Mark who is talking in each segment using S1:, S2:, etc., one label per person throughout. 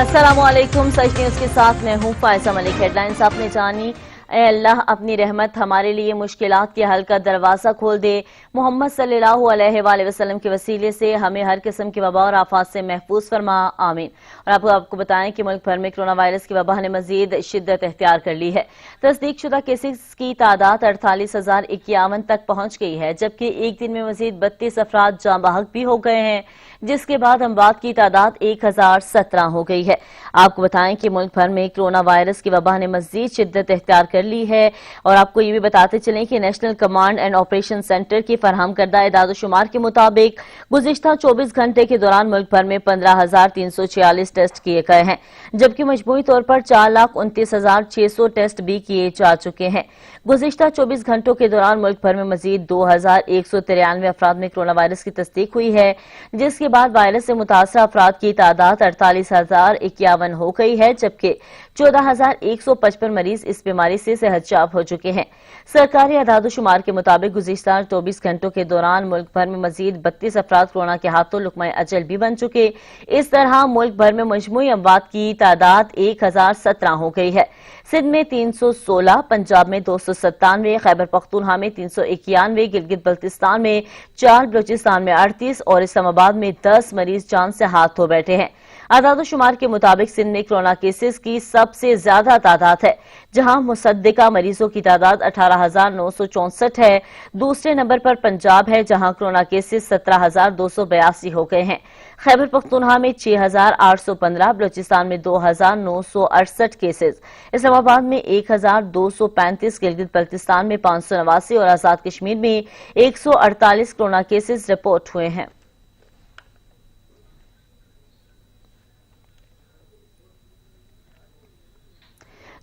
S1: अस्सलामुअलैकुम। सच न्यूज़ के साथ मैं हूँ फायजा मलिक। हेडलाइंस आपने जानी। ए अल्लाह अपनी रहमत हमारे लिए मुश्किलात के हल का दरवाज़ा खोल दे। मोहम्मद सल्लल्लाहु अलैहि वसल्लम के वसीले से हमें हर किस्म की वबा और आफात से महफूज फरमा, आमीन। और आपको बताएं कि मुल्क भर में कोरोना वायरस की वबा ने मजीद शिद्दत इख्तियार कर ली है। तस्दीक शुदा केसेस की तादाद 48,051 तक पहुंच गई है, जबकि एक दिन में मजीद 32 अफराद जाँ बहक भी हो गए हैं, जिसके बाद अमवात की तादाद 1017 हो गई है। आपको बताएं कि मुल्क भर में कोरोना वायरस की वबा ने मजीद शिद्दत इख्तियार कर ली है। और आपको ये भी बताते चलें कि national command and operation centre की फरहम करदा इदाद-ओ-शुमार के मुताबिक गुज़िश्ता 24 घंटे के दौरान मुल्क भर में 15,346 टेस्ट किए गए हैं, जबकि मजमूई तौर पर 4,29,600 टेस्ट भी किए जा चुके हैं। गुज़िश्ता 24 घंटों के दौरान मुल्क भर में मजीद 2,193 अफराद में कोरोना वायरस की तस्दीक हुई है, जिसके बाद वायरस से मुतासरा अफराद की तादाद 48,051 हो गई है, जबकि 14,155 मरीज इस बीमारी से सेहतयाब हो चुके हैं। सरकारी आदाद-ओ-शुमार के मुताबिक गुज़िश्ता 24 घंटों के दौरान मुल्क भर में मजीद 32 अफराद कोरोना के हाथों लुक़मा अजल भी बन चुके। इस तरह मुल्क भर में मजमूई अमवात की तादाद 1017 हो गई है। सिंध में 316, पंजाब में 297, खैबर पख्तूनख्वा में 391, गिलगित बल्तिस्तान में 4, बलूचिस्तान में 38 और इस्लामाबाद में 10 मरीज जान से हाथ धो बैठे हैं। आदाद-ओ-शुमार के मुताबिक सिंध में कोरोना केसेस की सबसे ज्यादा तादाद है, जहां मुसद्दिका मरीजों की तादाद 18,964 है। दूसरे नंबर पर पंजाब है, जहां कोरोना केसेस 17,282 हो गए हैं। खैबर पख्तूनख्वा में 6,815, बलूचिस्तान में 2,968 केसेस, इस्लामाबाद में 1,235, गिलगित बल्तिस्तान में 589 और आजाद कश्मीर में 148 कोरोना केसेस रिपोर्ट हुए हैं।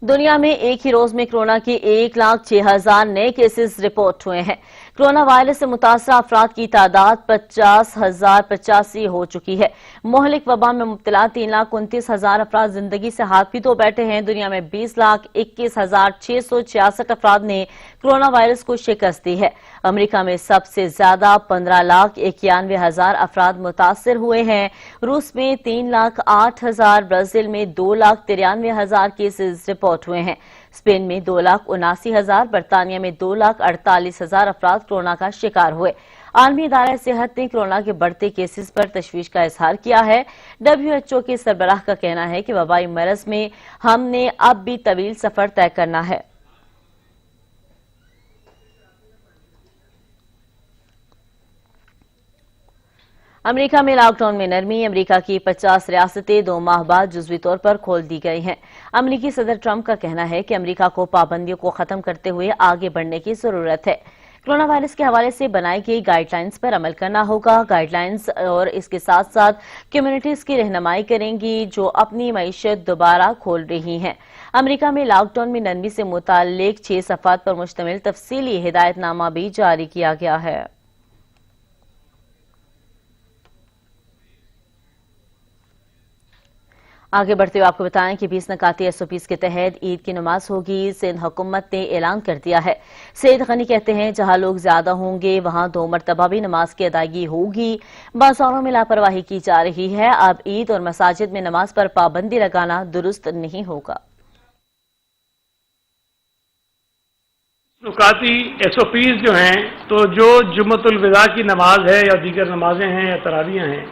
S1: दुनिया में एक ही रोज में कोरोना के 1,06,000 नए केसेस रिपोर्ट हुए हैं। कोरोना वायरस से मुतासरा अफराद की तादाद 50,085 हो चुकी है। मोहलिक वबा में मुब्तला 3,29,000 अफराद जिंदगी से हाथ भी धो बैठे हैं। दुनिया में 20,21,666 अफराद ने कोरोना वायरस को शिकस्त दी है। अमेरिका में सबसे ज्यादा 15,91,000 अफराद मुतासर हुए हैं। रूस में 3,08,000, ब्राजील में 2,93,000 केसेस रिपोर्ट हुए हैं। स्पेन में 2,79,000, बरतानिया में 2,48,000 अफराद कोरोना का शिकार हुए। आलमी इदारा सेहत ने कोरोना के बढ़ते केसेस पर तशवीश का इजहार किया है। WHO के सरबराह का कहना है कि वबाई मरज में हमने अब भी तवील सफर तय करना है। अमेरिका में लॉकडाउन में नरमी। अमेरिका की 50 रियासतें 2 माह बाद जुज़वी तौर पर खोल दी गई हैं। अमेरिकी सदर ट्रंप का कहना है कि अमेरिका को पाबंदियों को खत्म करते हुए आगे बढ़ने की जरूरत है। कोरोना वायरस के हवाले से बनाई गई गाइडलाइंस पर अमल करना होगा। गाइडलाइंस और इसके साथ साथ कम्युनिटीज की रहनुमाई करेंगी जो अपनी मईशत दोबारा खोल रही हैं। अमेरिका में लॉकडाउन में नरमी से मुताल्लिक 6 सफ़हात पर मुश्तमिल तफसीली हिदायतनामा भी जारी किया गया है। आगे बढ़ते हुए आपको बताएं कि 20 नकाती SOPs के तहत ईद की नमाज होगी। सिंध हुकूमत ने ऐलान कर दिया है। सैयद गनी कहते हैं जहां लोग ज्यादा होंगे वहां 2 मरतबा भी नमाज की अदायगी होगी। बाजारों में लापरवाही की जा रही है। अब ईद और मसाजिद में नमाज पर पाबंदी लगाना दुरुस्त नहीं होगा।
S2: नकाती SOPs जो हैं, तो जो जुम्मतुल विदा की नमाज है या दीगर नमाजें हैं या तरावियां हैं,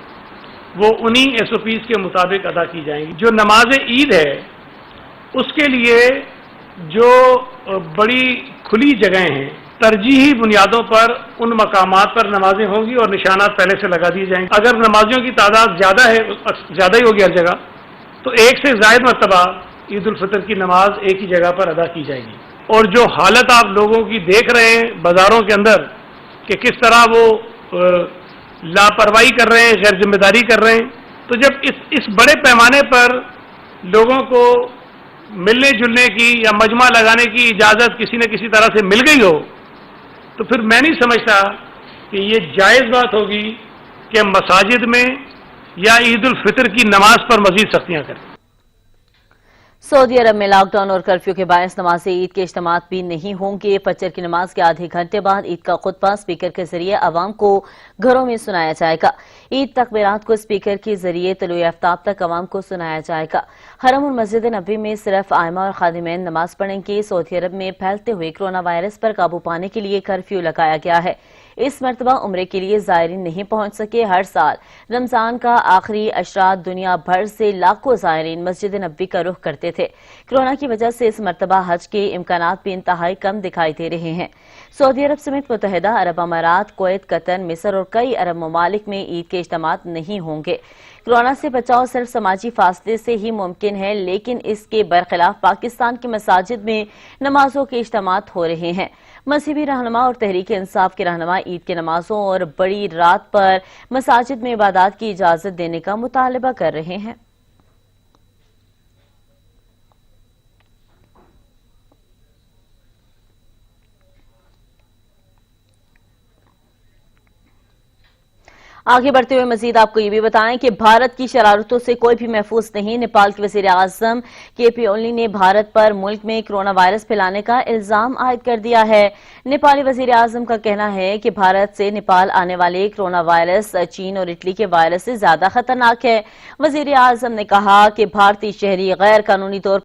S2: वो उन्हीं SOPs के मुताबिक अदा की जाएंगी। जो नमाज ईद है उसके लिए जो बड़ी खुली जगह हैं, तरजीही बुनियादों पर उन मकामात पर नमाजें होंगी और निशानात पहले से लगा दिए जाएंगे। अगर नमाजियों की तादाद ज़्यादा है, ज़्यादा ही होगी हर जगह, तो एक से ज़ायद मरतबा ईद उल फितर की नमाज एक ही जगह पर अदा की जाएगी। और जो हालत आप लोगों की देख रहे हैं बाज़ारों के अंदर कि किस तरह वो लापरवाही कर रहे हैं, गैर जिम्मेदारी कर रहे हैं, तो जब इस बड़े पैमाने पर लोगों को मिलने जुलने की या मजमा लगाने की इजाज़त किसी न किसी तरह से मिल गई हो, तो फिर मैं नहीं समझता कि ये जायज़ बात होगी कि मसाजिद में या ईद उल फितर की नमाज पर मजीद सख्तियां करें।
S1: सऊदी अरब में लॉकडाउन और कर्फ्यू के बायस नमाज ईद के इज्तिमात भी नहीं होंगे। फजर की नमाज के आधे घंटे बाद ईद का खुतबा स्पीकर के जरिए अवाम को घरों में सुनाया जाएगा। ईद तकबीरात को स्पीकर के जरिए तलुए आफ्ताब तक अवाम को सुनाया जाएगा। हरम और मस्जिद नबी में सिर्फ आइमा और खादिमैन नमाज पढ़ेंगे। सऊदी अरब में फैलते हुए कोरोना वायरस पर काबू पाने के लिए कर्फ्यू लगाया गया है। इस मरतबा उम्रे के लिए ज़ायरीन नहीं पहुंच सके। हर साल रमजान का आखिरी अशरात दुनिया भर से लाखों ज़ायरीन मस्जिद नबी का रुख करते थे। कोरोना की वजह से इस मरतबा हज के इम्कानात भी इंतहाई कम दिखाई दे रहे हैं। सऊदी अरब समेत मुत्तहिदा अरब अमारात, कुवैत, कतर, मिस्र और कई अरब ममालिक में ईद के इज्तिमात नहीं होंगे। कोरोना से बचाव सिर्फ समाजी फासले से ही मुमकिन है, लेकिन इसके बरखिलाफ पाकिस्तान की मसाजिद में नमाजों के इज्तिमात हो रहे हैं। मजहबी रहनुमा और तहरीक इंसाफ के रहनुमा ईद के नमाजों और बड़ी रात पर मसाजिद में इबादत की इजाजत देने का मुतालबा कर रहे हैं। आगे बढ़ते हुए मजीद आपको ये भी बताएं कि भारत की शरारतों से कोई भी महफूज नहीं। नेपाल के वजीर आजम केपी ओली ने भारत पर मुल्क में कोरोना वायरस फैलाने का इल्जाम आयद कर दिया है। नेपाली वजीर आजम का कहना है कि भारत से नेपाल आने वाले कोरोना वायरस चीन और इटली के वायरस से ज्यादा खतरनाक है। वजीर आजम ने कहा कि भारतीय शहरी गैर कानूनी तौर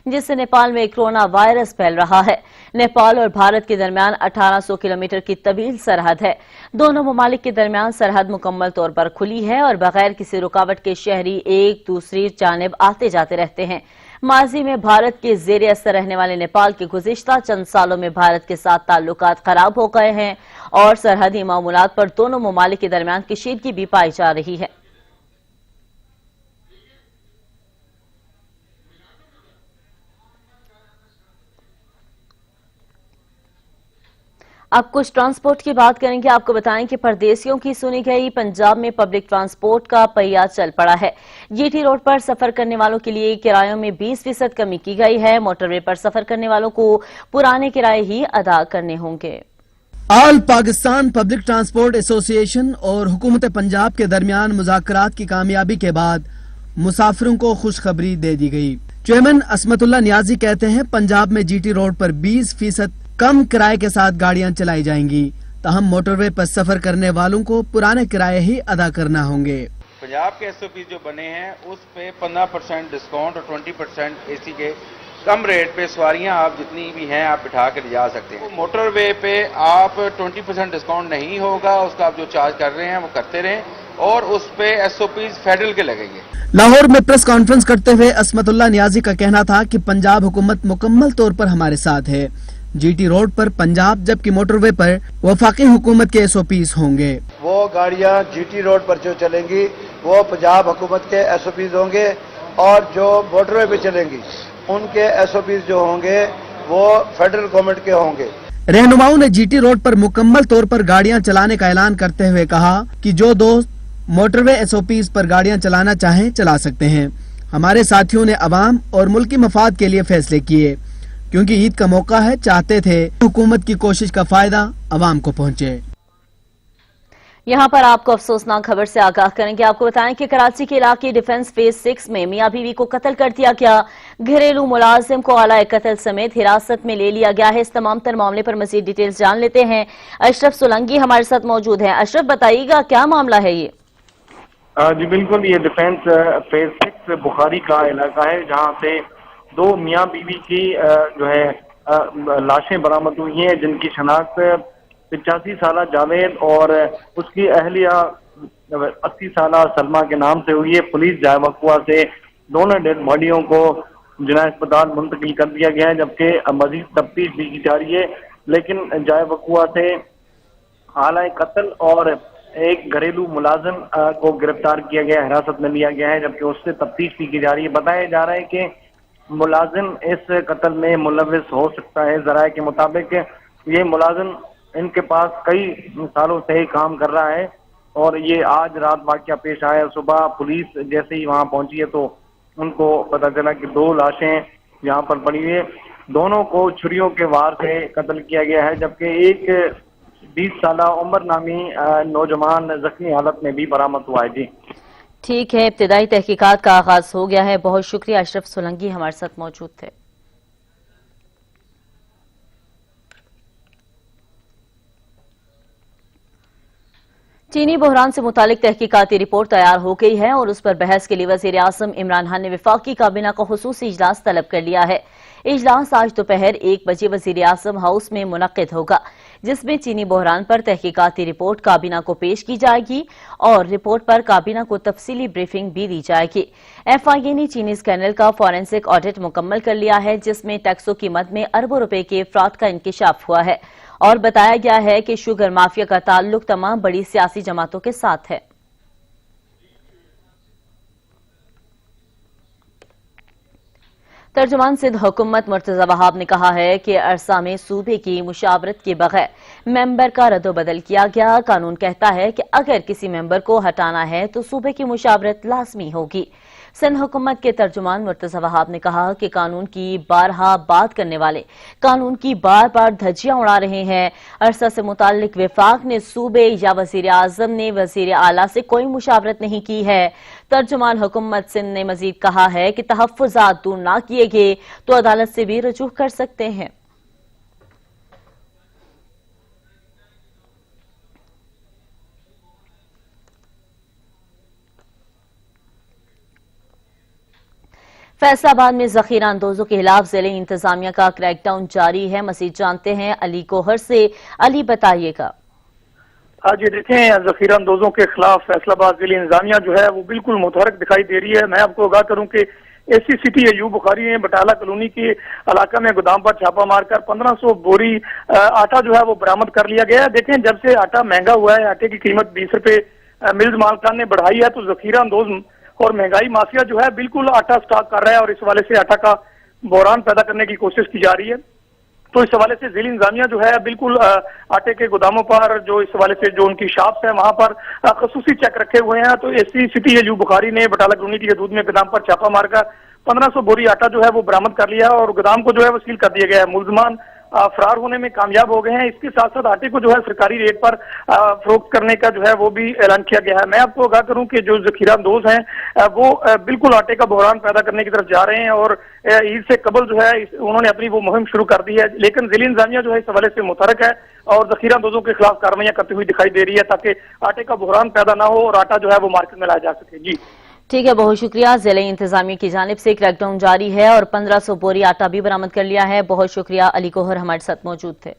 S1: जिससे नेपाल में कोरोना वायरस फैल रहा है। नेपाल और भारत के दरमियान 1800 किलोमीटर की तवील सरहद है। दोनों ममालिक के दरमियान सरहद मुकम्मल तौर पर खुली है और बगैर किसी रुकावट के शहरी एक दूसरी जानिब आते जाते रहते हैं। माजी में भारत के जेर असर रहने वाले नेपाल के गुज़िश्ता चंद सालों में भारत के साथ ताल्लुकात खराब हो गए हैं और सरहदी मामूलात पर दोनों ममालिक के दरमियान कशीदगी भी पाई जा रही है। अब कुछ ट्रांसपोर्ट की बात करेंगे। आपको बताएं कि परदेशियों की सुनी गई पंजाब में पब्लिक ट्रांसपोर्ट का पहिया चल पड़ा है। जीटी रोड पर सफर करने वालों के लिए किरायों में 20% कमी की गई है। मोटरवे पर सफर करने वालों को पुराने किराए ही अदा करने होंगे।
S3: All Pakistan public transport association और हुकूमत पंजाब के दरमियान मुज़ाकरात की कामयाबी के बाद मुसाफिरों को खुशखबरी दे दी गई। चेयरमैन असमतुल्लाह नियाजी कहते हैं पंजाब में जीटी रोड पर 20% कम किराए के साथ गाड़ियां चलाई जाएंगी। ताहम मोटरवे पर सफर करने वालों को पुराने किराए ही अदा करना होंगे।
S4: पंजाब के एसओपी जो बने हैं उस पे 15% डिस्काउंट और 20% एसी के कम रेट पे सवारियां आप जितनी भी हैं आप बिठा कर जा सकते हैं। मोटरवे पे आप 20% डिस्काउंट नहीं होगा, उसका आप जो चार्ज कर रहे हैं वो करते रहें और उस पे एसओपी फेडरल के लगेंगे।
S3: लाहौर में प्रेस कॉन्फ्रेंस करते हुए असमतुल्लाह नियाजी का कहना था कि पंजाब हुकूमत मुकम्मल तौर पर हमारे साथ है। जीटी रोड पर पंजाब जबकि मोटरवे पर वफाकी हुकूमत के एसओपीज होंगे।
S5: वो गाड़ियां जीटी रोड पर जो चलेंगी वो पंजाब हुकूमत के एसओपीज होंगे और जो मोटरवे पे चलेंगी उनके एसओपीज जो होंगे वो फेडरल गवर्नमेंट के होंगे।
S3: रहनुमाओं ने जीटी रोड पर मुकम्मल तौर पर गाड़ियां चलाने का ऐलान करते हुए कहा कि जो दोस्त मोटरवे एसओपीज पर गाड़ियां चलाना चाहें चला सकते हैं। हमारे साथियों ने अवाम और मुल्की मफाद के लिए फैसले किए क्योंकि ईद का मौका है, चाहते थे हुकूमत की कोशिश का फायदा अवाम को पहुंचे।
S1: यहां पर आपको अफसोसनाक खबर से आगाह करेंगे। आपको बताएं कि कराची के इलाके डिफेंस फेज 6 में मियां बीवी को कत्ल कर दिया गया। घरेलू मुलाजिम को आला कत्ल समेत हिरासत में ले लिया गया है। इस तमाम तर मामले पर मजीद डिटेल्स जान लेते हैं। अशरफ सोलंकी हमारे साथ मौजूद हैं। अशरफ, बताइएगा क्या मामला है ये?
S6: जी बिल्कुल, ये डिफेंस फेज 6 बुखारी का इलाका है जहाँ से दो मियाँ बीवी की जो है लाशें बरामद हुई हैं जिनकी शनाख्त 85 साल जावेद और उसकी अहलिया 80 साल सलमा के नाम से हुई है। पुलिस जाए वकुआ से दोनों डेड बॉडियों को जिला अस्पताल मुंतकिल कर दिया गया है जबकि मजीद तफ्तीश भी की जा रही है। लेकिन जाए वकुआ से आला कत्ल और एक घरेलू मुलाजिम को गिरफ्तार किया गया, हिरासत में लिया गया है जबकि उससे तफ्तीश भी की जा रही है। बताया जा रहा है कि मुलाजिम इस कत्ल में मुलविस हो सकता है। ज़राए के मुताबिक ये मुलाजिम इनके पास कई सालों से ही काम कर रहा है और ये आज रात वाक़या पेश आया। सुबह पुलिस जैसे ही वहां पहुंची है तो उनको पता चला कि दो लाशें यहाँ पर पड़ी हुई है। दोनों को छुरियों के वार से कत्ल किया गया है जबकि एक 20 साल उमर नामी नौजवान जख्मी हालत में भी बरामद हुआ है। जी
S1: ٹھیک ہے، ابتدائی تحقیقات کا آغاز ہو گیا ہے. بہت شکریہ. اشرف سولنگی ہمارے ساتھ موجود تھے. چینی بحران سے متعلق تحقیقاتی رپورٹ تیار ہو گئی ہے اور اس پر بحث کے لیے وزیر اعظم عمران خان نے وفاقی کابینہ کا خصوصی اجلاس طلب کر لیا ہے. اجلاس آج دوپہر 1 بجے وزیر اعظم ہاؤس میں منعقد ہوگا، جس میں چینی بحران پر تحقیقاتی رپورٹ کابینہ کو پیش کی جائے گی اور رپورٹ پر کابینہ کو تفصیلی بریفنگ بھی دی جائے گی. FIA نے چینی اسکینڈل کا فورینسک آڈٹ مکمل کر لیا ہے، جس میں ٹیکسوں کی مد میں اربوں روپے کے فراڈ کا انکشاف ہوا ہے اور بتایا گیا ہے کہ شوگر مافیا کا تعلق تمام بڑی سیاسی جماعتوں کے ساتھ ہے. ترجمان سندھ حکومت مرتضی وہاب نے کہا ہے کہ عرصہ میں صوبے کی مشاورت کے بغیر ممبر کا رد و بدل کیا گیا. قانون کہتا ہے کہ اگر کسی ممبر کو ہٹانا ہے تو صوبے کی مشاورت لازمی ہوگی. سندھ حکومت کے ترجمان مرتضی وہاب نے کہا کہ قانون کی بارہا بات کرنے والے قانون کی بار بار دھجیاں اڑا رہے ہیں. عرصہ سے متعلق وفاق نے صوبے یا وزیر اعظم نے وزیر اعلیٰ سے کوئی مشاورت نہیں کی ہے. ترجمان حکومت سندھ نے مزید کہا ہے کہ تحفظات دور نہ کیے گئے تو عدالت سے بھی رجوع کر سکتے ہیں. فیصل آباد میں ذخیرہ اندوزوں کے خلاف ضلعی انتظامیہ کا کریک ڈاؤن جاری ہے. مزید جانتے ہیں علی کوہر سے. علی بتائیے گا.
S7: جی دیکھیں، ذخیرہ اندوزوں کے خلاف فیصل آباد ضلعی انتظامیہ جو ہے وہ بالکل متحرک دکھائی دے رہی ہے. میں آپ کو آگاہ کروں کہ AC سٹی ایوب بخاری نے بٹالہ کالونی کے علاقہ میں گودام پر چھاپا مار کر 1500 بوری آٹا جو ہے وہ برآمد کر لیا گیا ہے. دیکھیں، جب سے آٹا مہنگا ہوا ہے، آٹے کی قیمت 20 روپے ملز مالکان نے بڑھائی ہے، تو ذخیرہ اندوز اور مہنگائی مافیا جو ہے بالکل آٹا سٹاک کر رہا ہے اور اس حوالے سے آٹا کا بحران پیدا کرنے کی کوشش کی جا رہی ہے. تو اس حوالے سے ضلعی انتظامیہ جو ہے بالکل آٹے کے گوداموں پر جو اس حوالے سے جو ان کی شاپس ہیں وہاں پر خصوصی چیک رکھے ہوئے ہیں. تو AC سٹی ایوب بخاری نے بٹالہ کالونی کی حدود میں گودام پر چھاپا مار کر 1500 بوری آٹا جو ہے وہ برآمد کر لیا ہے اور گودام کو جو ہے وہ سیل کر دیا گیا ہے. ملزمان فرار ہونے میں کامیاب ہو گئے ہیں. اس کے ساتھ ساتھ آٹے کو جو ہے سرکاری ریٹ پر فروخت کرنے کا جو ہے وہ بھی اعلان کیا گیا ہے. میں آپ کو آگاہ کروں کہ جو ذخیرہ اندوز ہیں وہ بالکل آٹے کا بحران پیدا کرنے کی طرف جا رہے ہیں اور عید سے قبل جو ہے انہوں نے اپنی وہ مہم شروع کر دی ہے. لیکن ضلعی انتظامیہ جو ہے اس حوالے سے متحرک ہے اور ذخیرہ اندوزوں کے خلاف کارروائیاں کرتی ہوئی دکھائی دے رہی ہے تاکہ آٹے کا بحران پیدا نہ ہو اور آٹا جو ہے وہ مارکیٹ میں لایا جا سکے. جی
S1: ٹھیک ہے، بہت شکریہ. ضلعی انتظامیہ کی جانب سے کریک ڈاؤن جاری ہے اور 1500 بوری آٹا بھی برآمد کر لیا ہے. بہت شکریہ. علی کوہر ہمارے ساتھ موجود تھے.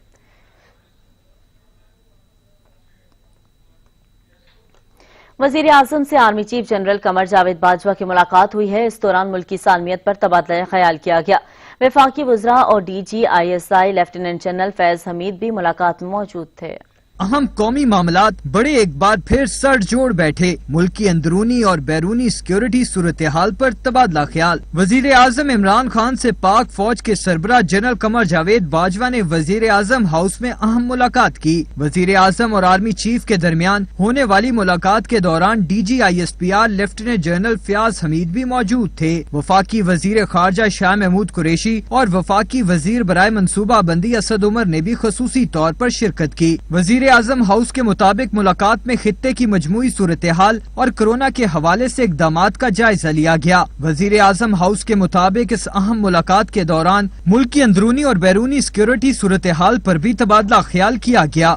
S1: وزیر اعظم سے army chief general Qamar Javed Bajwa کی ملاقات ہوئی ہے. اس دوران ملکی سالمیت پر تبادلہ خیال کیا گیا. وفاقی وزراء اور DG ISI لیفٹیننٹ جنرل فیض حمید بھی ملاقات میں موجود تھے.
S3: اہم قومی معاملات بڑے ایک بار پھر سر جوڑ بیٹھے. ملک کی اندرونی اور بیرونی سیکیورٹی صورتحال پر تبادلہ خیال. وزیر اعظم عمران خان سے پاک فوج کے سربراہ جنرل قمر جاوید باجوہ نے وزیر اعظم ہاؤس میں اہم ملاقات کی. وزیر اعظم اور آرمی چیف کے درمیان ہونے والی ملاقات کے دوران DG ISPR lieutenant general Fayyaz Hameed بھی موجود تھے. وفاقی وزیر خارجہ شاہ محمود قریشی اور وفاقی وزیر برائے منصوبہ بندی اسد عمر نے بھی خصوصی طور پر شرکت کی. وزیر اعظم ہاؤس کے مطابق ملاقات میں خطے کی مجموعی صورتحال اور کورونا کے حوالے سے اقدامات کا جائزہ لیا گیا. وزیر اعظم ہاؤس کے مطابق اس اہم ملاقات کے دوران ملک کی اندرونی اور بیرونی سیکیورٹی صورتحال پر بھی تبادلہ خیال کیا گیا.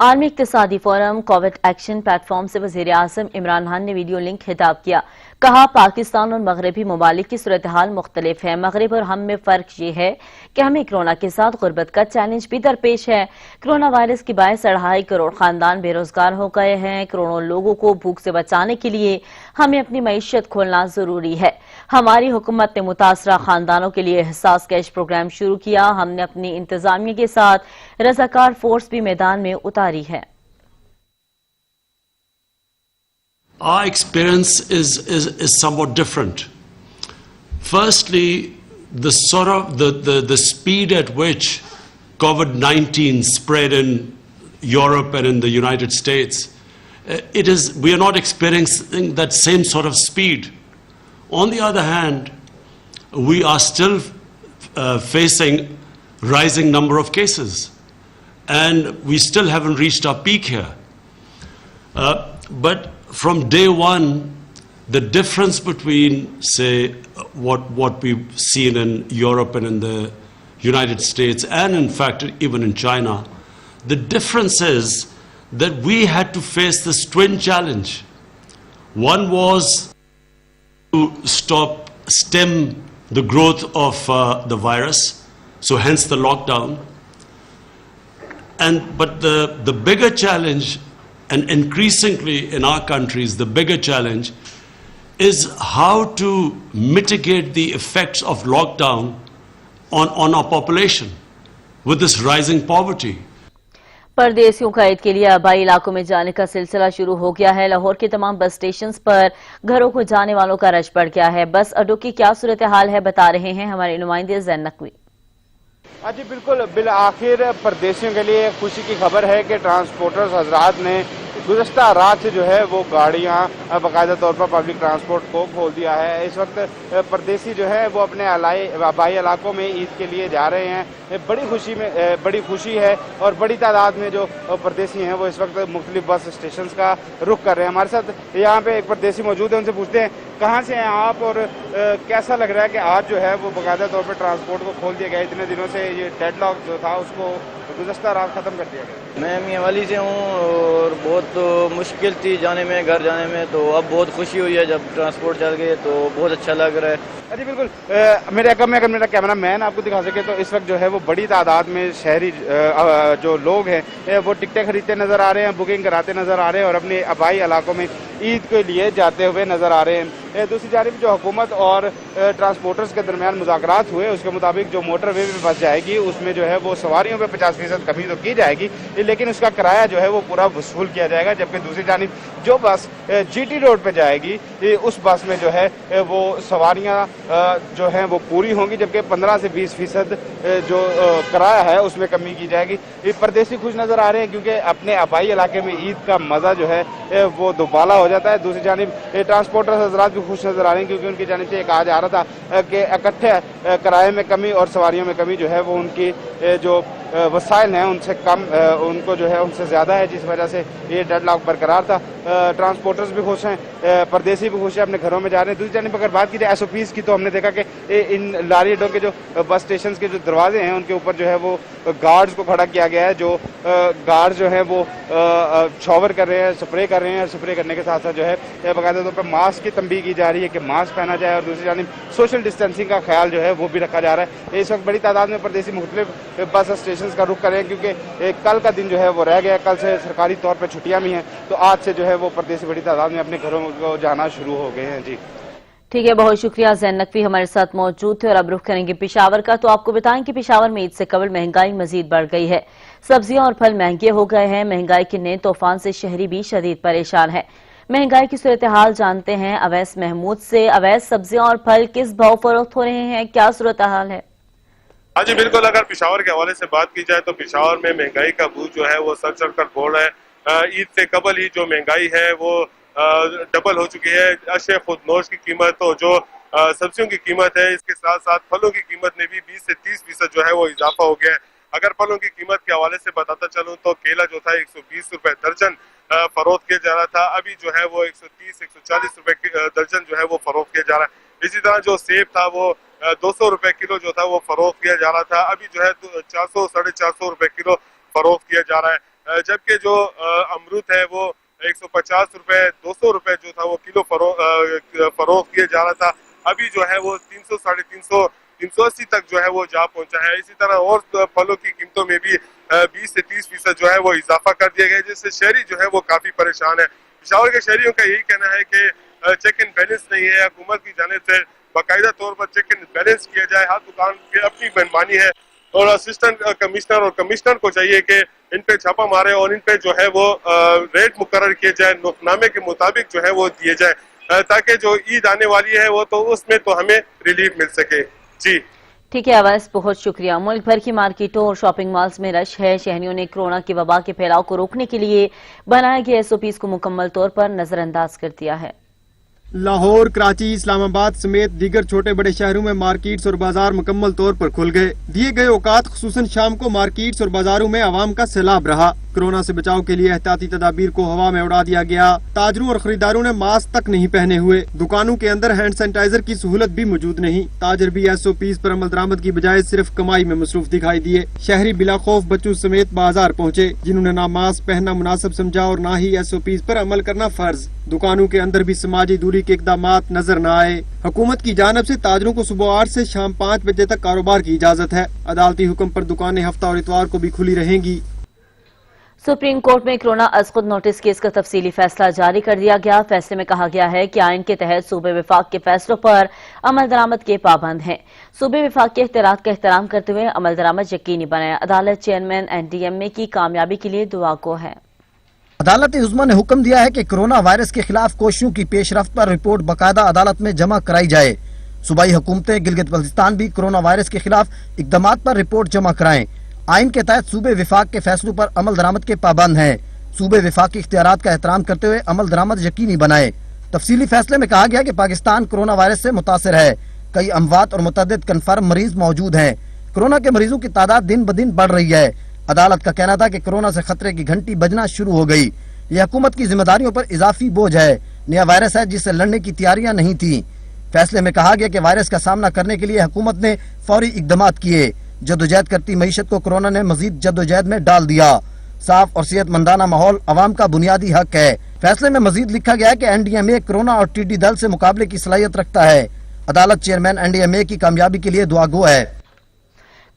S1: عالمی اقتصادی forum Covid action plate form سے وزیر اعظم عمران خان نے ویڈیو لنک خطاب کیا. کہا، پاکستان اور مغربی ممالک کی صورتحال مختلف ہے. مغرب اور ہم میں فرق یہ ہے کہ ہمیں کرونا کے ساتھ غربت کا چیلنج بھی درپیش ہے. کرونا وائرس کی باعث 2.5 کروڑ خاندان بے روزگار ہو گئے ہیں. کروڑوں لوگوں کو بھوک سے بچانے کے لیے ہمیں اپنی معیشت کھولنا ضروری ہے. ہماری حکومت نے متاثرہ خاندانوں کے لیے احساس کیش پروگرام شروع کیا. ہم نے اپنی انتظامیہ کے ساتھ رضاکار فورس بھی میدان میں اتاری ہے.
S8: Our experience is somewhat different. Firstly, the speed at which COVID-19 spread in Europe and in the United States, we are not experiencing that same sort of speed. On the other hand, we are still facing rising number of cases, and we still haven't reached our peak here. But from day one, the difference between, say, what we've seen in Europe and in the United States, and in fact even in China, the difference is that we had to face this twin challenge. One was to stem the growth of the virus, so hence the lockdown. But the bigger challenge, and increasingly in our countries, the bigger challenge is how to mitigate the effects of lockdown on our population with this rising poverty.
S1: परदेसियों का ईद के लिए आबाई इलाकों में जाने का सिलसिला शुरू हो गया है। लाहौर के तमाम बस स्टेशन पर घरों को जाने वालों का रश बढ़ गया है। बस अड्डों की क्या सूरत हाल है, बता रहे हैं हमारे नुमाइंदे ज़ैन नकवी।
S4: जी बिल्कुल, बिल आखिर परदेशियों के लिए खुशी की खबर है कि ट्रांसपोर्टर्स हजरात ने गुज़श्ता रात से जो है वो गाड़ियाँ बाकायदा तौर पर पब्लिक ट्रांसपोर्ट को खोल दिया है। इस वक्त परदेसी जो है वो अपने आबाई इलाकों में ईद के लिए जा रहे हैं। बड़ी खुशी है और बड़ी तादाद में जो परदेसी हैं वो इस वक्त मुख्तलिफ बस स्टेशन का रुख कर रहे हैं। हमारे साथ यहाँ पे एक परदेसी मौजूद है, उनसे पूछते हैं कहाँ से हैं आप और कैसा लग रहा है कि आज जो है वो बाकायदा तौर पर ट्रांसपोर्ट को खोल दिया गया। इतने दिनों से ये डेडलॉक जो था उसको गुज़श्ता रात ख़त्म कर दिया गया।
S9: मैं मियां वाली से हूँ और बहुत मुश्किल थी जाने में, घर जाने में, तो अब बहुत खुशी हुई है जब ट्रांसपोर्ट चल गए तो बहुत अच्छा लग रहा है।
S4: जी बिल्कुल, मेरे अगर मेरा कैमरा मैन आपको दिखा सके तो इस वक्त जो है वो बड़ी तादाद में शहरी जो लोग हैं वो टिकटें खरीदते नज़र आ रहे हैं, बुकिंग कराते नज़र आ रहे हैं और अपने आबाई इलाकों में ईद के लिए जाते हुए नज़र आ रहे हैं। दूसरी जानिब जो हुकूमत और ट्रांसपोर्टर्स के दरमियान मुज़ाकरात हुए उसके मुताबिक जो मोटर वे पे बस जाएगी उसमें जो है वो सवारियों पे 50% कमी तो की जाएगी, लेकिन उसका किराया जो है वो पूरा वसूल किया जाएगा। जबकि दूसरी जानिब जो बस GT रोड पे जाएगी उस बस में जो है वो सवारियाँ जो हैं वो पूरी होंगी, जबकि 15 से 20% जो किराया है उसमें कमी की जाएगी। परदेसी खुश नज़र आ रहे हैं क्योंकि अपने आबाई इलाके में ईद का मज़ा जो है वो दोबाला हो जाता है। दूसरी जानिब ट्रांसपोर्टर्स हज़रात भी खुश नज़र आ रहे हैं क्योंकि उनकी जानिब से एक आज आ रहा था कि इकट्ठे किराए में कमी और सवारियों में कमी जो है वो उनकी जो वसाइल हैं उनसे कम, उनको जो है उनसे ज़्यादा है, जिस वजह से ये डेडलॉक बरकरार था। ट्रांसपोर्टर्स भी खुश हैं, परदेसी भी खुश हैं, अपने घरों में जा रहे हैं। दूसरी जानिब अगर बात की जाए SOPs की तो हमने देखा कि इन लारी अड्डों के जो बस स्टेशन के जो दरवाजे हैं उनके ऊपर जो है वो गार्ड्स को खड़ा किया गया है। जो गार्ड्स जो हैं वो शॉवर कर रहे हैं, स्प्रे कर रहे हैं। स्प्रे करने के साथ साथ जो है बाकायदा तौर पर मास्क की तंबीह की जा रही है कि मास्क पहना जाए और दूसरी जानिब सोशल डिस्टेंसिंग का ख्याल जो है वो भी रखा जा रहा है। इस वक्त बड़ी तादाद में परदेसी मुख्तलिफ बस स्टेशन का रुख करें क्योंकि कल का दिन जो है वो रह गया। कल से सरकारी तौर पर छुट्टियां भी हैं तो आज से जो है वो परदेसी बड़ी तादाद में अपने घरों को जाना शुरू हो गए हैं। जी
S1: ठीक है, बहुत शुक्रिया ज़ैन नकवी हमारे साथ मौजूद थे। और अब रुख करेंगे पेशावर का। तो आपको बताएं कि पेशावर में ईद से कबल महंगाई मजीद बढ़ गई है। सब्जियां और फल महंगे हो गए हैं। महंगाई के नए तूफान से शहरी भी शदीद परेशान है। महंगाई की सूरत हाल जानते हैं अवैस महमूद से। अवैस, सब्जियां और फल किस भाव फरोख्त हो रहे हैं, क्या सूरत हाल है?
S10: हाँ जी बिल्कुल, अगर पेशावर के हवाले से बात की जाए तो पेशावर में महंगाई का बोझ जो है वो सर चढ़ कर बोल रहा है। ईद से कबल ही जो महंगाई है वो डबल हो चुकी है। अशे खुदनोश की कीमत और जो सब्जियों की कीमत है, इसके साथ साथ फलों की कीमत में भी 20 से 30% जो है वो इजाफा हो गया है। अगर फलों की कीमत के हवाले से बताता चलूँ तो केला जो था 120 रुपए दर्जन फरोख्त किया जा रहा था, अभी जो है वो 130-140 रुपए दर्जन जो है वो फरोख्त किया जा रहा है। इसी तरह जो सेब था वो 200 रुपए किलो जो था वो फरोख्त किया जा रहा था, अभी जो है 400-450 रुपए किलो फरोख्त किया जा रहा है। जबकि जो अमरूद है वो 150 रुपए 200 रुपए जो था वो किलो फरोख्त किया जा रहा था, अभी जो है वो 300-350-380 तक जो है वो जा पहुंचा है। इसी तरह और फलों की कीमतों में भी 20 से 30% जो है वो इजाफा कर दिया गया, जिससे शहरी जो है वो काफी परेशान है। पेशावर के शहरियों का यही कहना है कि चेक एंड बैलेंस नहीं है। हुकूमत की जानिब से बाकायदा तौर पर चेक एंड बैलेंस किया जाए। हर दुकान की अपनी मनमानी है और असिस्टेंट कमिश्नर और कमिश्नर को चाहिए कि इन पे छापा मारे और इन पे जो है वो रेट मुकर्रर किए जाए, नुकनामे के मुताबिक जो है वो दिए जाए, ताकि जो ईद आने वाली है वो तो उसमें तो हमें रिलीफ मिल सके। जी
S1: ठीक है अवैस, बहुत शुक्रिया। मुल्क भर की मार्केटों और शॉपिंग मॉल्स में रश है। शहरियों ने कोरोना की वबा के फैलाव को रोकने के लिए बनाए गए SOPs को मुकम्मल तौर पर नजरअंदाज कर दिया है।
S3: लाहौर, कराची, इस्लामाबाद समेत दीगर छोटे बड़े शहरों में मार्केट्स और बाजार मुकम्मल तौर पर खुल गए। दिए गए औकात खुसूसन शाम को मार्केट्स और बाजारों में आवाम का सैलाब रहा।
S11: कोरोना से बचाव के लिए एहतियाती तदाबीर को हवा में उड़ा दिया गया। ताजरों और खरीदारों ने मास्क तक नहीं पहने हुए। दुकानों के अंदर हैंड सैनिटाइजर की सहूलत भी मौजूद नहीं। ताजर भी SOPs पर अमल दरामद की बजाय सिर्फ कमाई में मसरूफ दिखाई दिए। शहरी बिला खौफ बच्चों समेत बाजार पहुँचे, जिन्होंने ना मास्क पहनना मुनासिब समझा और ना ही SOPs पर अमल करना फर्ज। दुकानों के अंदर भी समाजी दूरी के इक़दामात नजर न आए। हुकूमत की जानिब से ताजरों को सुबह 8 से शाम 5 बजे तक कारोबार की इजाजत है। अदालती हुक्म पर दुकानें हफ्ता और इतवार को भी खुली रहेंगी।
S1: सुप्रीम कोर्ट में कोरोना अज़ नोटिस केस का तफसीली फैसला जारी कर दिया गया। फैसले में कहा गया है कि आइन के तहत सूबे विफाक के फैसलों पर अमल दरामद के पाबंद हैं। सूबे विफाक के इख्तियारात का एहतराम करते हुए अमल दरामद यकीनी बनाया। अदालत चेयरमैन NDMA की कामयाबी के लिए दुआ गो है।
S12: अदालत उज़्मा ने हुक्म दिया है कि कोरोना वायरस के खिलाफ कोशिशों की पेशरफ्त पर रिपोर्ट बाकायदा अदालत में जमा कराई जाए। सूबाई हुकूमतें गिलगित बल्तिस्तान भी कोरोना वायरस के खिलाफ इक़दामात पर रिपोर्ट जमा कराएं। आइन के तहत सूबे विफाक के फैसलों पर अमल दरामद के पाबंद हैं। सूबे विफाक के इख्तियारात का एहतराम करते हुए अमल दरामद यकीनी बनाए। तफसीली फैसले में कहा गया कि पाकिस्तान कोरोना वायरस से मुतासिर है। कई अमवात और मुतअद्दिद कन्फर्म मरीज मौजूद हैं। कोरोना के मरीजों की तादाद दिन ब दिन बढ़ रही है। अदालत का कहना था कि कोरोना से खतरे की घंटी बजना शुरू हो गई। यह हुकूमत की जिम्मेदारियों पर इजाफी बोझ है। नया वायरस है जिससे लड़ने की तैयारियां नहीं थी। फैसले में कहा गया कि वायरस का सामना करने के लिए हुकूमत ने फौरी इक़दामात किए। जद्दोजहद करती मईशत को कोरोना ने मजीद जद्दोजहद में डाल दिया। साफ और सेहतमंदाना माहौल अवाम का बुनियादी हक है। फैसले में मजीद लिखा गया है कि NDMA कोरोना और टिड्डी दल से मुकाबले की सलाहियत रखता है। अदालत चेयरमैन NDMA की कामयाबी के लिए दुआ गो है।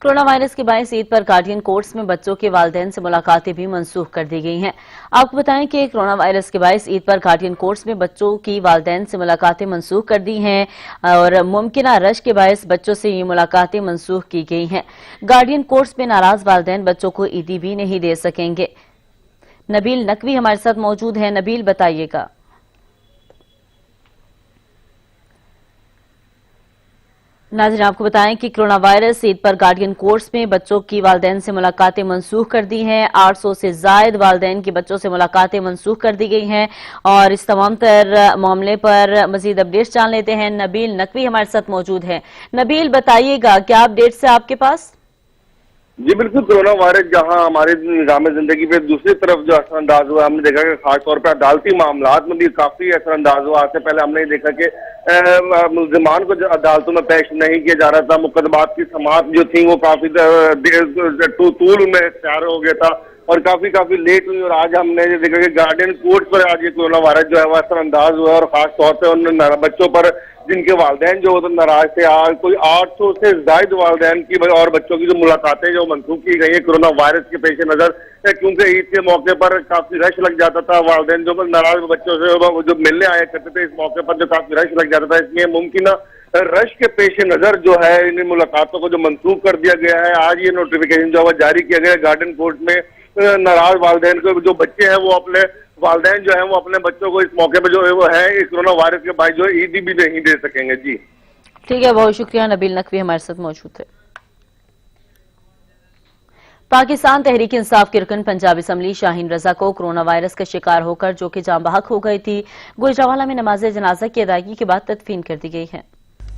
S1: कोरोना वायरस के बायस ईद पर गार्डियन कोर्ट्स में बच्चों के वालिदैन से मुलाकातें भी मनसूख कर दी गई हैं। आपको बताएं कि कोरोना वायरस के बायस ईद पर गार्डियन कोर्ट्स में बच्चों की वालिदैन से मुलाकातें मनसूख कर दी हैं और मुमकिना रश के बायस बच्चों से ये मुलाकातें मनसूख की गई हैं। गार्डियन कोर्ट्स में नाराज वालिदैन बच्चों को ईदी भी नहीं दे सकेंगे। नबील नकवी हमारे साथ मौजूद हैं। नबील, बताइएगा। नाज़रीन, आपको बताएं कि कोरोना वायरस ईद पर गार्डियन कोर्ट्स में बच्चों की वालिदैन से मुलाकातें मनसूख कर दी हैं। 800 से जायद वालिदैन की बच्चों से मुलाकातें मनसूख कर दी गई हैं और इस तमाम तर मामले पर मजीद अपडेट्स जान लेते हैं। नबील नकवी हमारे साथ मौजूद हैं। नबील, बताइएगा क्या अपडेट्स है आपके पास?
S6: जी बिल्कुल, कोरोना वायरस जहां हमारे निज़ाम जिंदगी पे दूसरी तरफ जो असरअंदाज हुआ, हमने देखा कि खासतौर पर अदालती मामलात में भी काफी असरअंदाज हुआ। आज से पहले हमने देखा कि मुल्जिमान को अदालतों में पेश नहीं किया जा रहा था। मुकदमात की समाअत जो थी वो काफी तूल में इख्तियार हो गया था और काफी लेट हुई। और आज हमने देखा कि गार्डियन कोर्ट पर आज ये कोरोना वायरस जो है वो असरअंदाज हुआ और खास तौर पर उन बच्चों पर जिनके वालिदैन जो तो नाराज थे। आज कोई 800 से ज्यादा वालिदैन की और बच्चों की जो मुलाकातें जो मनसूख की गई है कोरोना वायरस के पेश नजर, क्योंकि ईद के मौके पर काफी रश लग जाता था। वालिदैन जो नाराज बच्चों से जो मिलने आया करते थे, इस मौके पर जो काफी रश लग जाता था, इसलिए मुमकिन रश के पेश नजर जो है इन मुलाकातों को जो मनसूख कर दिया गया है। आज ये नोटिफिकेशन जो है जारी किया गया गार्डियन कोर्ट में। नाराज वालिदैन को जो बच्चे हैं वो अपने वालिदैन जो है वो अपने बच्चों को इस मौके पर जो है वो है इस कोरोना वायरस के बाद जो ईदी भी नहीं दे सकेंगे। जी
S1: ठीक है, बहुत शुक्रिया। नबील नकवी हमारे साथ मौजूद थे। पाकिस्तान तहरीक इंसाफ के रुकन पंजाब असम्बली शाहीन रजा को कोरोना वायरस का शिकार होकर जो कि जान बहक हो गई थी, गुजरावाला में नमाज जनाजा की अदायगी के बाद तदफीन कर दी गई है।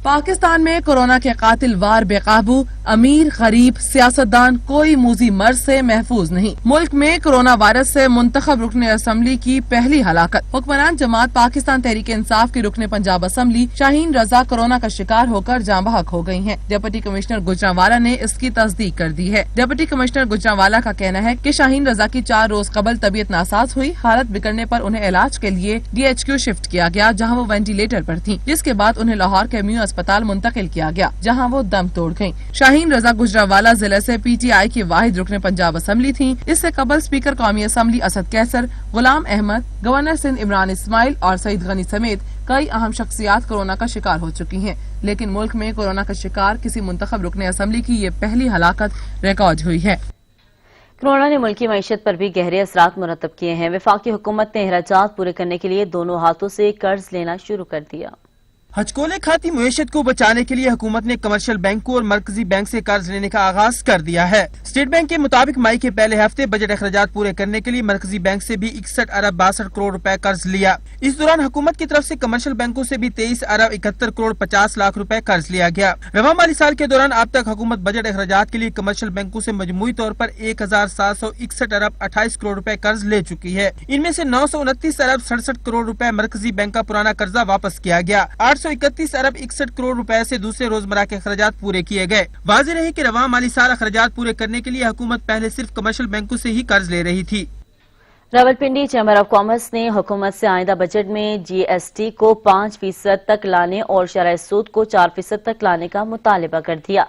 S13: पाकिस्तान में कोरोना के कातिल वार बेकाबू, अमीर गरीब सियासतदान कोई मूजी मर्ज से महफूज नहीं। मुल्क में कोरोना वायरस से मुंतखब रुकन असम्बली की पहली हलाकत। हुक्मरान जमात पाकिस्तान तहरीक इंसाफ की रुकन पंजाब असम्बली शाहीन रजा कोरोना का शिकार होकर जान बहक हो गई हैं। डिप्टी कमिश्नर गुजरांवाला ने इसकी तस्दीक कर दी है। डिप्टी कमिश्नर गुजरांवाला का कहना है कि शाहीन रजा की 4 रोज कबल तबीयत नासाज हुई। हालत बिगड़ने पर उन्हें इलाज के लिए DHQ शिफ्ट किया गया, जहाँ वो वेंटिलेटर पर थी, जिसके बाद उन्हें लाहौर के म्यू अस्पताल मुंतकिल किया गया, जहां वो दम तोड़ गयी। शाहीन रजा गुजरांवाला जिले से PTI की वाहिद रुकन पंजाब असम्बली थी। इससे कबल स्पीकर कौमी असम्बली असद कैसर, गुलाम अहमद, गवर्नर सिंध इमरान इस्माइल और सईद गनी समेत कई अहम शख्सियात कोरोना का शिकार हो चुकी हैं। लेकिन मुल्क में कोरोना का शिकार किसी मुंतखब रुकन असम्बली की ये पहली हलाकत रिकॉर्ड हुई है।
S1: कोरोना ने मुल्की मईशत पर भी गहरे असरात मुरतब किए हैं। वफाकी हुकूमत ने अखराजात पूरे करने के लिए दोनों हाथों से कर्ज लेना शुरू कर दिया।
S3: हचकोले खाती मुईशत को बचाने के लिए हुकूमत ने कमर्शियल बैंकों और मरकजी बैंक से कर्ज लेने का आगाज कर दिया है। स्टेट बैंक के मुताबिक मई के पहले हफ्ते बजट अखराजात पूरे करने के लिए मरकजी बैंक से भी 61 अरब 62 करोड़ रुपए कर्ज लिया। इस दौरान हुकूमत की तरफ से कमर्शियल बैंकों से भी 23 अरब 71 करोड़ 50 लाख रुपए कर्ज लिया गया। रवा माली साल के दौरान अब तक हुकूमत बजट अखराजात के लिए कमर्शियल बैंकों से मजमूई तौर पर 1761 अरब 28 करोड़ रुपए कर्ज ले चुकी है। इनमें से 929 अरब 67 करोड़ रुपए मरकजी बैंक का पुराना कर्जा वापस किया गया। 831 अरब 61 करोड़ रुपए से दूसरे रोजमर्रा के अखराजात पूरे किए गए। वाज़ेह रहे कि रवा माली साल अखराजात पूरे करने के लिए हुकूमत पहले सिर्फ कमर्शियल बैंकों से ही कर्ज ले रही थी।
S1: रावलपिंडी चैम्बर ऑफ कॉमर्स ने हुकूमत से आइंदा बजट में GST को 5% तक लाने और शरह सूद को 4% तक लाने का मुतालबा कर दिया।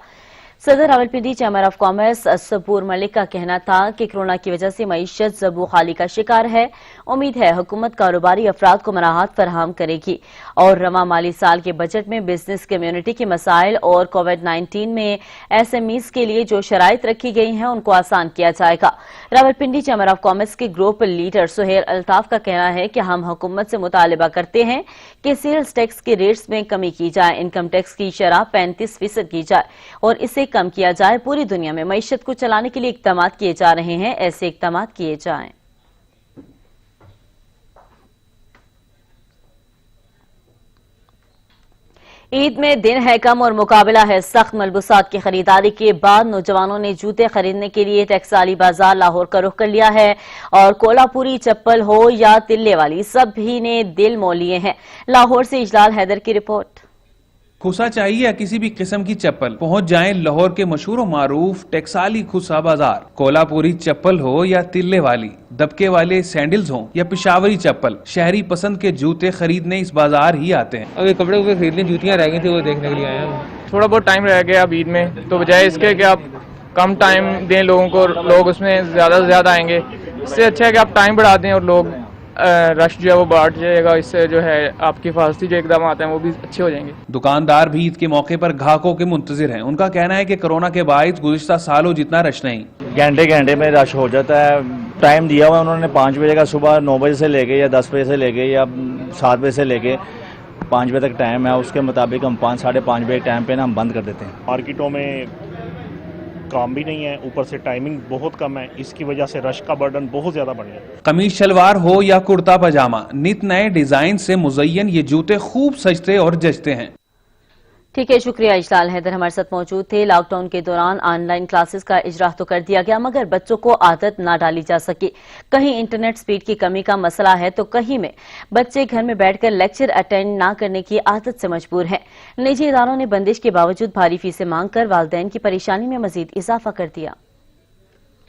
S1: सदर रावलपिंडी चैम्बर ऑफ कॉमर्स सबूर मलिक का कहना था कि कोरोना की वजह से मईशत ज़बू खाली का शिकार है। उम्मीद है हुकूमत कारोबारी अफराद को मराहत फराहम करेगी और रवा माली साल के बजट में बिजनेस कम्युनिटी के मसाइल और कोविड-19 में SMEs के लिए जो शराइत रखी गई हैं उनको आसान किया जाएगा। रावलपिंडी चैम्बर ऑफ कॉमर्स के ग्रुप लीडर सुहेल अल्ताफ का कहना है कि हम हुकूमत से मुतालबा करते हैं कि सेल्स टैक्स के रेट्स में कमी की जाए, इनकम टैक्स की शरह 35% की जाए और इसे कम किया जाए। पूरी दुनिया में मईशत को चलाने के लिए इक़दाम किए जा रहे हैं, ऐसे इक़दाम किए जाएं। ईद में दिन है कम और मुकाबला है सख्त। मलबूसात की खरीदारी के बाद नौजवानों ने जूते खरीदने के लिए टैक्साली बाजार लाहौर का रुख कर लिया है और कोलापुरी चप्पल हो या तिल्ले वाली सभी ने दिल मोह लिए हैं। लाहौर से इजलाल हैदर की रिपोर्ट।
S14: खुसा चाहिए या किसी भी किस्म की चप्पल, पहुंच जाएं लाहौर के मशहूर और मारूफ टैक्साली खुसा बाजार। कोलापुरी चप्पल हो या तिल्ले वाली, दबके वाले सैंडल्स हो या पिशावरी चप्पल, शहरी पसंद के जूते खरीदने इस बाजार ही आते हैं।
S15: अभी कपड़े खरीदने जूतियां रह गई थी, वो देखने के लिए आए हैं। थोड़ा बहुत टाइम रह गया अब ईद में, तो बजाय इसके कि आप कम टाइम दें लोगों को, लोग उसमें ज्यादा से ज्यादा आएंगे। इससे अच्छा है कि आप टाइम बढ़ा दें और लोग रश जो है वो बढ़ जाएगा। इससे जो है आपकी हिफाजती जो इकदाम आते हैं वो भी अच्छे हो जाएंगे।
S14: दुकानदार भी ईद के मौके पर ग्राहकों के मुंतजिर हैं। उनका कहना है कि कोरोना के बायस गुज़िश्ता सालों जितना रश नहीं,
S16: घंटे में रश हो जाता है। टाइम दिया हुआ है उन्होंने 5 बजे का, सुबह 9 बजे से लेके या 10 बजे से लेके या 7 बजे से लेके 5 बजे तक टाइम है। उसके मुताबिक हम 5 साढ़े 5 बजे टाइम पे ना हम बंद कर देते हैं।
S17: मार्केटों में काम भी नहीं है, ऊपर से टाइमिंग बहुत कम है, इसकी वजह से रश का बर्डन बहुत ज्यादा बढ़ गया।
S14: कमीज शलवार हो या कुर्ता पजामा, नित नए डिजाइन से मुज़य्यन ये जूते खूब सजते और जचते हैं।
S1: ठीक है, शुक्रिया इजलाल हैदर हमारे साथ मौजूद थे। लॉकडाउन के दौरान ऑनलाइन क्लासेस का इजरा तो कर दिया गया मगर बच्चों को आदत ना डाली जा सकी। कहीं इंटरनेट स्पीड की कमी का मसला है तो कहीं में बच्चे घर में बैठकर लेक्चर अटेंड ना करने की आदत से मजबूर हैं। निजी इदारों ने बंदिश के बावजूद भारी फीसें मांगकर वालिदैन की परेशानी में मजीद इजाफा कर दिया।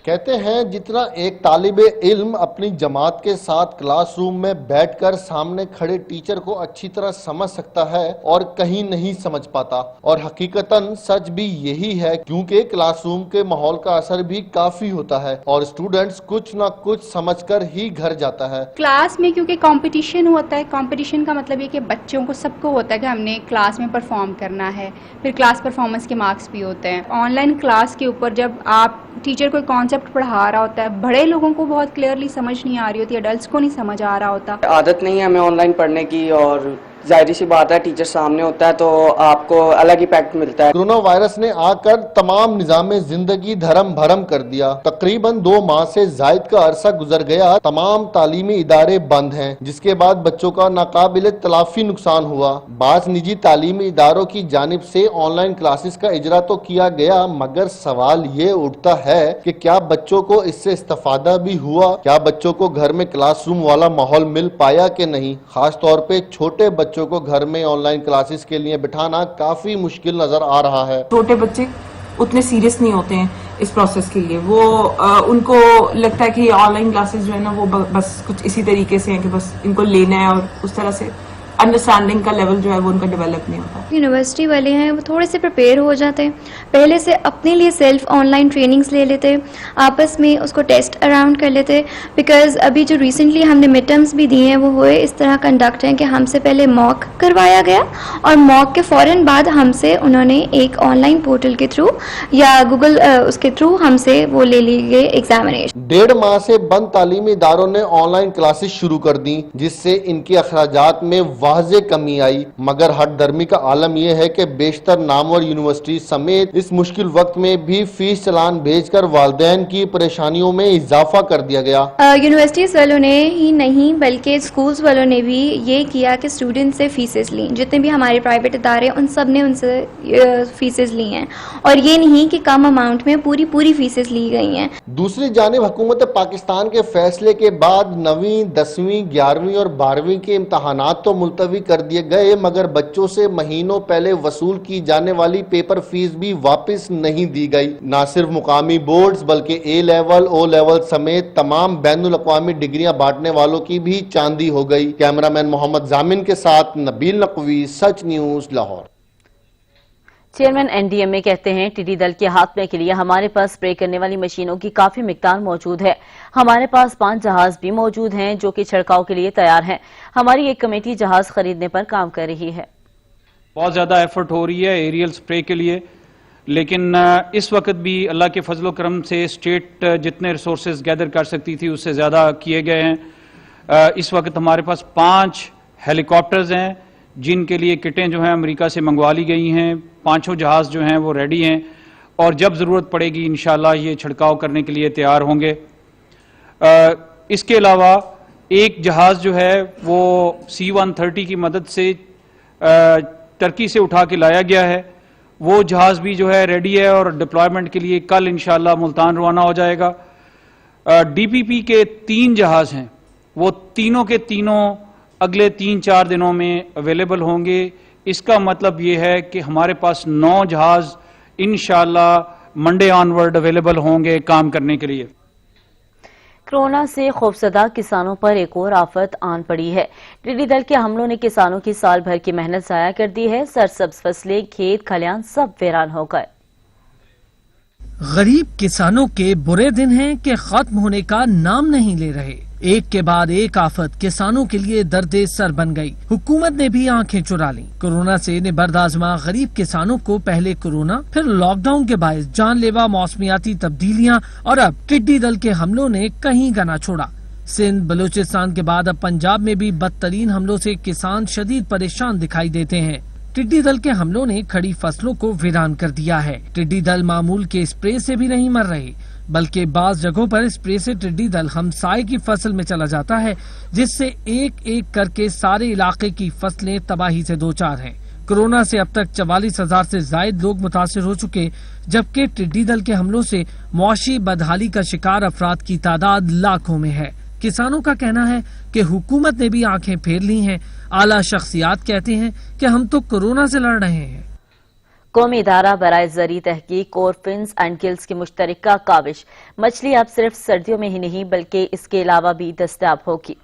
S18: कहते हैं जितना एक तालिबे इल्म अपनी जमात के साथ क्लासरूम में बैठकर सामने खड़े टीचर को अच्छी तरह समझ सकता है और कहीं नहीं समझ पाता, और हकीकतन सच भी यही है क्योंकि क्लासरूम के माहौल का असर भी काफी होता है और स्टूडेंट्स कुछ ना कुछ समझकर ही घर जाता है।
S19: क्लास में क्योंकि कंपटीशन होता है, कंपटीशन का मतलब ये कि बच्चों को सबको होता है कि हमने क्लास में परफॉर्म करना है, फिर क्लास परफॉर्मेंस के मार्क्स भी होते हैं। ऑनलाइन क्लास के ऊपर जब आप टीचर कोई कॉन्सेप्ट पढ़ा रहा होता है, बड़े लोगों को बहुत क्लियरली समझ नहीं आ रही होती, एडल्ट्स को नहीं समझ आ रहा होता।
S20: आदत नहीं है हमें ऑनलाइन पढ़ने की और जाहिर सी बात है टीचर सामने होता है तो आपको अलग इफेक्ट मिलता है।
S18: कोरोना वायरस ने आकर तमाम निजाम जिंदगी धर्म भरम कर दिया। तकरीबन 2 माह से जायद का अरसा गुजर गया, तमाम तालीमी इदारे बंद हैं, जिसके बाद बच्चों का नाकाबिल तलाफी नुकसान हुआ। बाज़ निजी तालीमी इदारों की जानिब से ऑनलाइन क्लासेस का इजरा तो किया गया मगर सवाल ये उठता है कि क्या बच्चों को इससे इस्तेफादा भी हुआ? क्या बच्चों को घर में क्लासरूम वाला माहौल मिल पाया कि नहीं? खास तौर पे छोटे बच्चों को घर में ऑनलाइन क्लासेस के लिए बिठाना काफी मुश्किल नजर आ रहा है।
S21: छोटे बच्चे उतने सीरियस नहीं होते हैं इस प्रोसेस के लिए, वो उनको लगता है कि ऑनलाइन क्लासेस जो है ना वो बस कुछ इसी तरीके से हैं कि बस इनको लेना है और उस तरह से अंडरस्टैंडिंग का लेवल जो है वो उनका डेवलप नहीं होता।
S22: यूनिवर्सिटी वाले हैं वो थोड़े से प्रिपेयर हो जाते हैं, पहले से अपने लिए सेल्फ ऑनलाइन ट्रेनिंग्स ले लेते, आपस में उसको टेस्ट अराउंड कर लेते। बिकॉज अभी जो रिसेंटली हमने मिड टर्म्स भी दिए हैं वो हुए इस तरह कंडक्ट हैं कि हमसे पहले मॉक करवाया गया और मॉक के फ़ौरन बाद हमसे उन्होंने एक ऑनलाइन पोर्टल के थ्रू या गूगल उसके थ्रू हमसे वो ले ली गई एग्जामिनेशन।
S18: 1.5 माह से बंद तालीमी इदारों ने ऑनलाइन क्लासेस शुरू कर दी, जिससे इनके अखराजात में वाज़ेह कमी आई, मगर हट दर्मी का आलम यह है कि बेशतर नामवर यूनिवर्सिटी समेत इस मुश्किल वक्त में भी फीस चलान भेजकर वालिदैन की परेशानियों में इजाफा कर दिया गया।
S22: यूनिवर्सिटीज़ वालों ने ही नहीं बल्कि स्कूल्स वालों ने भी ये किया कि स्टूडेंट से फीसेस ली, जितने भी हमारे प्राइवेट इदारे उन सब ने उनसे फीसेस ली हैं, और ये नहीं कि कम अमाउंट में पूरी फीसेस ली गई हैं।
S18: दूसरी जानिब हुकूमत पाकिस्तान के फैसले के बाद 9वीं, 10वीं, 11वीं और 12वीं के इम्तहानात तो मुलतवी कर दिए गए, मगर बच्चों से महीनों पहले वसूल की जाने वाली पेपर फीस भी वापस नहीं दी गई। न सिर्फ मुकामी बोर्ड्स बल्कि ए लेवल, ओ लेवल समेत तमाम बैनुल अक़वामी डिग्रियां बांटने वालों की भी चांदी हो गई। कैमरामैन मोहम्मद जामिन के साथ नबील नकवी, सच न्यूज़, लाहौर।
S1: चेयरमैन एनडीएमए कहते हैं टिड्डी दल के खात्मे के लिए हमारे पास स्प्रे करने वाली मशीनों की काफी मिकदार मौजूद है। हमारे पास 5 जहाज भी मौजूद हैं जो कि छिड़काव के लिए तैयार हैं। हमारी एक कमेटी जहाज खरीदने पर काम कर रही है।
S14: बहुत ज्यादा एफर्ट हो रही है एरियल स्प्रे के लिए, लेकिन इस वक्त भी अल्लाह के फजलो करम से स्टेट जितने रिसोर्सेज गैदर कर सकती थी उससे ज्यादा किए गए हैं। इस वक्त हमारे पास 5 हेलीकॉप्टर्स हैं जिनके लिए किटें जो हैं अमेरिका से मंगवा ली गई हैं। 5 जहाज जो हैं वो रेडी हैं और जब ज़रूरत पड़ेगी इंशाल्लाह ये छिड़काव करने के लिए तैयार होंगे। इसके अलावा एक जहाज जो है वो C-130 की मदद से टर्की से उठा के लाया गया है। वो जहाज भी जो है रेडी है और डिप्लॉयमेंट के लिए कल इंशाल्लाह मुल्तान रवाना हो जाएगा। DPP के 3 जहाज हैं, वो तीनों के तीनों अगले 3-4 दिनों में अवेलेबल होंगे। इसका मतलब ये है कि हमारे पास 9 जहाज इंशाल्लाह मंडे ऑनवर्ड अवेलेबल होंगे काम करने के लिए।
S1: कोरोना से खौफजदा किसानों पर एक और आफत आन पड़ी है। टिड्डी दल के हमलों ने किसानों की साल भर की मेहनत जाया कर दी है। सरसब्ज फसलें, खेत खलियान सब वीरान हो गए।
S3: गरीब किसानों के बुरे दिन हैं कि खत्म होने का नाम नहीं ले रहे। एक के बाद एक आफत किसानों के लिए दर्दे सर बन गई। हुकूमत ने भी आंखें चुरा ली। कोरोना से निबर्द आजमा गरीब किसानों को पहले कोरोना, फिर लॉकडाउन के बायस जानलेवा मौसमियाती तब्दीलियां और अब टिड्डी दल के हमलों ने कहीं का ना छोड़ा। सिंध, बलूचिस्तान के बाद अब पंजाब में भी बदतरीन हमलों से किसान शदीद परेशान दिखाई देते हैं। टिड्डी दल के हमलों ने खड़ी फसलों को वीरान कर दिया है। टिड्डी दल मामूल के स्प्रे से भी नहीं मर रहे, बल्कि बाज जगहों पर स्प्रे से टिड्डी दल हमसाये की फसल में चला जाता है, जिससे एक एक करके सारे इलाके की फसलें तबाही से दो चार हैं। कोरोना से अब तक 44,000 से जायद लोग मुतासिर हो चुके, जबकि टिड्डी दल के हमलों से मुआशी बदहाली का शिकार अफराद की तादाद लाखों में है। किसानों का कहना है कि हुकूमत ने भी आंखें फेर ली हैं। आला शख्सियात कहते हैं कि हम तो कोरोना से लड़ रहे हैं।
S1: कौमी इदारा बराए ज़री तहकीक और फिन्स एंड गिल्स की मुश्तरका काविश, मछली अब सिर्फ सर्दियों में ही नहीं बल्कि इसके अलावा भी दस्तयाब होगी।